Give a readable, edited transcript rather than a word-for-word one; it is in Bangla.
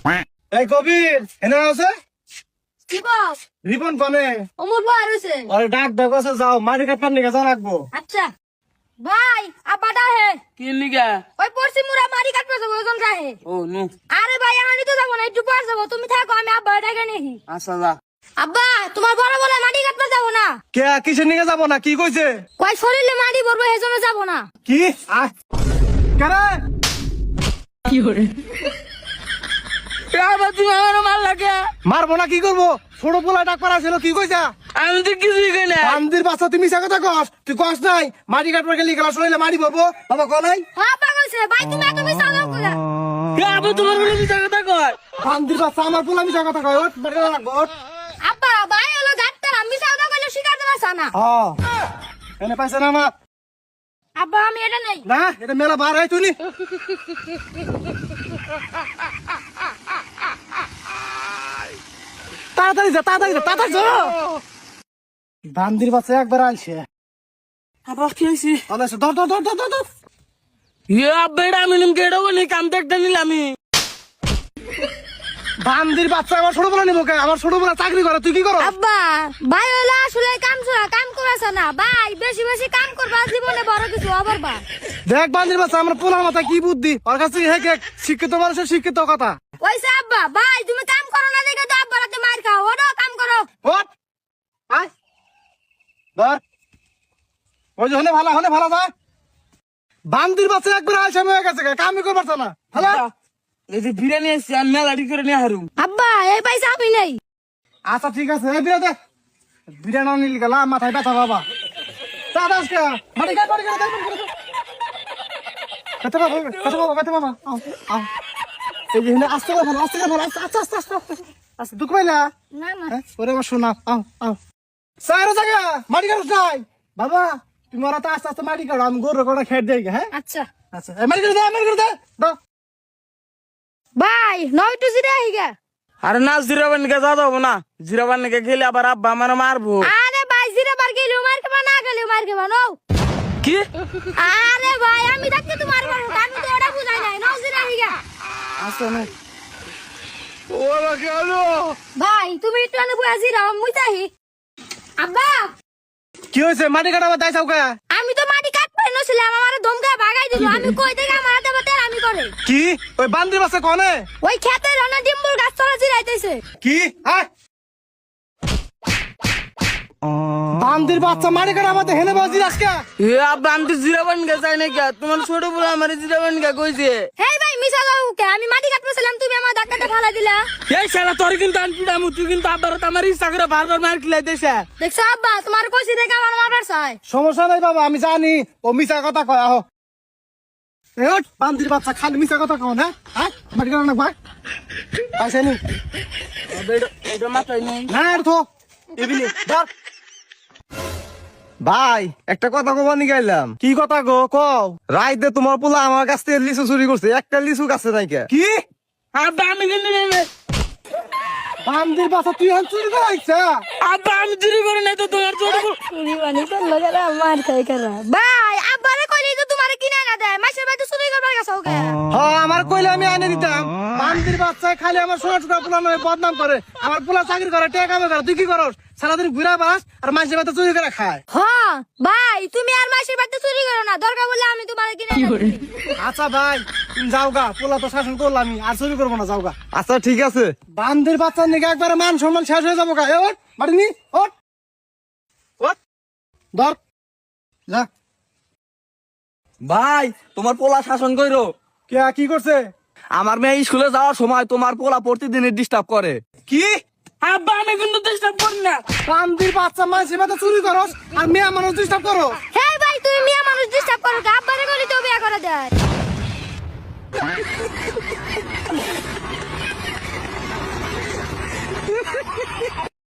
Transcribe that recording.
এই কবির এনে আছে কি বস রিপন কোনে অমর ভাই রইছে আরে ডাক ডাক আছে যাও মাটি কাটবার নিয়ে যা রাখবো আচ্ছা ভাই আব্বাটা হে কি লিগা ওই পড়ছি মুরা মারি কাটবে যাবো ওজন রাহে ও নু আরে ভাই আমি তো যাবো না একটু পর যাবো তুমি থাকো আমি আব্বা ডাকে নেহি আচ্ছা যা আব্বা তোমার বড় বলে মাটি কাটবে যাবো না কে কিসের নিয়ে যাবো না কি কইছে কই শরীরে মাটি পড়বো এজন্য যাবো না কি কেরে আবার তুমি আমার মাল লাগে মারবো না কি করবো ছোট পোলা ডাক পারা ছিল কি কইছা আমি তো কিছুই কই না বান্দির বাচ্চা তুমি মিছা কথা কস তুই কস নাই মাটি কাটবার গেলি গেলা শরীরে মাটি পড়বো বাবা কো নাই হ্যাঁ আব্বা কইছে ভাই তুমি এত মিছা কথা কইলা আবার তোমার বলে মিছা কথা কয় বান্দির বাচ্চা আমার পোলা মিছা কথা কয় ওঠ মাটি রাখবো ওঠ আব্বা ভাই হলো গাটটা মিছা কথা কইলে শিকার দেবা সানা এনে পাইছে না মা আব্বা আমি এটা নেই না এটা মেলা বার হয় তুই তাড়াতাড়ি যা তাড়াতাড়ি যা বান্দির বাচ্চা একবার আনছে আবার কি হইছে ধর ধর ধর ধর ধর ধর ইয়া বেড়া মিনিম কেডো বনি কাম দেখতে নিলামি বান্দির বাচ্চা আমার ছোট বলা নিবো কে আমার ছোট বলা চাকরি করে তুই কি করো আব্বা ভাই হলো আসলে কাম ছড়া কাম করাছ না ভাই বেশি বেশি কাম করবা জীবনে বড় কিছু হবার বা দেখ বান্দির বাচ্চা আমার পোলার মাথায় কি বুদ্ধি ওর কাছে হেক হেক শিক্ষিত মানুষের শিক্ষিত কথা ওইসে আব্বা ভাই তুমি কাম করো না দেখে তো আব্বা রাতে মার খাও ওটা কাম করো ওঠ আয় ধর ওই যে হলে ভালো যায় বান্দির বাচ্চা একবার আলসামি হয়ে গেছে কামই করবার না ভালো এই যে বিরিয়ানি আছে আমি মেলাডি করে নিয়ে হারুম আব্বা এই পয়সা আমি নেই আচ্ছা ঠিক আছে এই বিরে দে বিরিয়ানি নিল গেলা মাথায় ব্যথা বাবা চা দাস কে মাটি কাট ব্যথা বাবা আও আও এই যে হলে আস্তে করে ভালো আস্তে আস্তে দুঃখ পাইলা না না ওরে আমার শোনা আও সারা জায়গা মাটি কাট নাই বাবা তুমি ওরা তো আস্তে মাটি কাটো আমি গরু কোটা খেট দেই হ্যাঁ আচ্ছা আচ্ছা মাটি করে দে দাও ভাই নয় টু জিরা হিগা আরে না জিরাবান কে যা যাবো না জিরাবান কে গেলে আবার আব্বা আমার মারবো আরে ভাই জিরা বার গেলি মার কেবা না গেলি মার কেবা নো কি আরে ভাই আমি দেখতে তোমার মারবো আমি তো ওটা বুঝাই নাই নয় জিরা হিগা আচ্ছা না ওরা কেন ভাই তুমি একটু আনে বুয়া জিরা মুইতাহি আব্বা কি হয়েছে মাটি কাটাবার দায় চাও কে আমি তো মাটি কাটতে নছিলাম আমার দমকা ভাগাই দিল আমি কই থেকে আমার হাতে বাতে আমি করে কি ওই বান্দির বাচ্চা কনে ওই খেতে রানা ডিম্বুর গাছ তলা জিরাইতেছে কি আয় বান্দির বাচ্চা মারি করে আমাদের হেনে বাজি আজকে এ আব্বা আমি তো জিরাবান কে চাই না কে তোমার ছোট বলে আমার জিরাবান কে কইছে হেই ভাই মিছা দাও কে আমি মাটি কাটতেছিলাম তুমি আমার ধাক্কাটা ঢালা দিলা এই শালা তোর কিন্তু আনপিডা মুতু কিন্তু আব্বার তো আমার ইচ্ছা করে বারবার মার খিলাই দেছে দেখছো আব্বা তোমার কইছি দেখে আমার মারার চাই সমস্যা নাই বাবা আমি জানি ও মিছা কথা কয় আহ বান্দির বাচ্চা খালি মিছা কথা কও না হ্যাঁ মাটি কাটা না ভাই পাইছে নি এটা মাথায় নেই না আর তো এবিনি ধর ভাই একটা কথা কবা নি গাইলাম কি কথা গো কও রাইতে তোমার পোলা আমার কাছ থেকে লিচু চুরি করছে একটা লিচু কাছে নাই কে কি আব্বা আমি কিন্তু নেই না। বান্দির বাচ্চা তুই হান চুরি করাইছা আব্বা আমি চুরি করে নাই তো তোমার ছোট বল চুরি বানি তো লাগা মার খাই করা ভাই আব্বারে কইলি তো তোমারে কিনা না দেয় মাসের বাড়িতে চুরি করবার গেছে ওকে হ্যাঁ আমার কইলে আমি আনে দিতাম বান্দির বাচ্চা খালি আমার সোনা ছোটা পোলা নয় বদনাম করে আমার পোলা চাকরি করে টাকা কামে করে তুই কি করস সারাদিন ঘুরা বাস আর মাসের বাচ্চা চুরি করে খায় হ্যাঁ ভাই তুমি আর মাসের বাড়িতে চুরি করো না দরকার বলে আমি তোমারে কিনা আচ্ছা ভাই তুমি যাও গা পোলা তো শাসন করলাম আর চুরি করবো না যাও গা আচ্ছা ঠিক আছে বান্দির বাচ্চার নিকে একবারে মান সম্মান শেষ হয়ে যাবো গা এ ওঠ বাড়ি নি ওঠ ওঠ ধর যা ভাই তোমার পোলা শাসন কইরো কে কি করছে আমার মেয়ে স্কুলে যাওয়ার সময় তোমার পোলা প্রতিদিনই ডিস্টার্ব করে কি আব্বা আমি কিন্তু ডিস্টার্ব করি না বান্দির বাচ্চা মাসের বাচ্চা চুরি করস আর মেয়ে মানুষ ডিস্টার্ব করো হে ভাই তুমি মিয়া মানুষ ডিস্টার্ব করো আব্বারে কইলি তো বিয়া করে দেয়